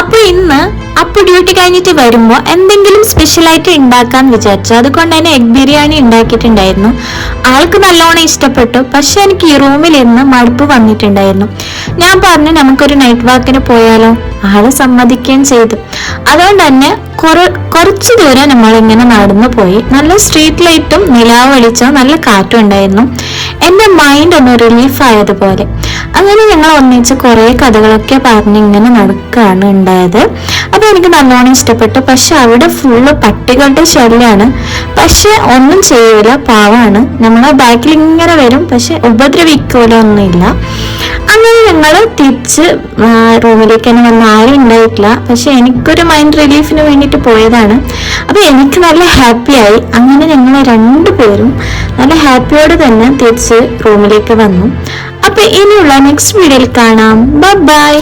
അപ്പൊ ഇന്ന് അപ്പൊ ഡ്യൂട്ടി കഴിഞ്ഞിട്ട് വരുമ്പോൾ എന്തെങ്കിലും സ്പെഷ്യലായിട്ട് ഉണ്ടാക്കാന്ന് വിചാരിച്ചു. അതുകൊണ്ട് തന്നെ എഗ് ബിരിയാണി ഉണ്ടാക്കിയിട്ടുണ്ടായിരുന്നു. ആൾക്ക് നല്ലോണം ഇഷ്ടപ്പെട്ടു. പക്ഷെ എനിക്ക് ഈ റൂമിൽ ഇന്ന് മടുപ്പ് വന്നിട്ടുണ്ടായിരുന്നു. ഞാൻ പറഞ്ഞു നമുക്കൊരു നൈറ്റ് വാക്കിന് പോയാലോ. ആള് സമ്മതിക്കുകയും ചെയ്തു. അതുകൊണ്ട് തന്നെ കുറച്ചു ദൂരം നമ്മളിങ്ങനെ നടന്നു പോയി. നല്ല സ്ട്രീറ്റ് ലൈറ്റും നിലാവ് വെളിച്ചവും നല്ല കാറ്റും ഉണ്ടായിരുന്നു. എന്റെ മൈൻഡ് ഒന്ന് റിലീഫ് ആയതുപോലെ. അങ്ങനെ ഞങ്ങൾ ഒന്നിച്ച് കുറെ കഥകളൊക്കെ പറഞ്ഞ് ഇങ്ങനെ നടക്കുകയാണ് ഉണ്ടായത്. അപ്പൊ എനിക്ക് നല്ലോണം ഇഷ്ടപ്പെട്ടു. പക്ഷെ അവിടെ ഫുള്ള് പട്ടികളുടെ ശല്യമാണ്. പക്ഷെ ഒന്നും ചെയ്യൂല, പാവാണ്. നമ്മളെ ബാക്കിൽ ഇങ്ങനെ വരും, പക്ഷെ ഉപദ്രവിക്കൂല ഒന്നുമില്ല. അങ്ങനെ ഞങ്ങൾ തിരിച്ച് റൂമിലേക്ക് തന്നെ വന്ന് ആരും ഉണ്ടായിട്ടില്ല. പക്ഷെ എനിക്കൊരു മൈൻഡ് റിലീഫിന് വേണ്ടിയിട്ട് പോയതാണ്. അപ്പൊ എനിക്ക് നല്ല ഹാപ്പിയായി. അങ്ങനെ ഞങ്ങൾ രണ്ടുപേരും നല്ല ഹാപ്പിയോടെ തന്നെ തിരിച്ച് റൂമിലേക്ക് വന്നു. അപ്പൊ ഇനിയുള്ള നെക്സ്റ്റ് വീഡിയോയിൽ കാണാം. ബൈ.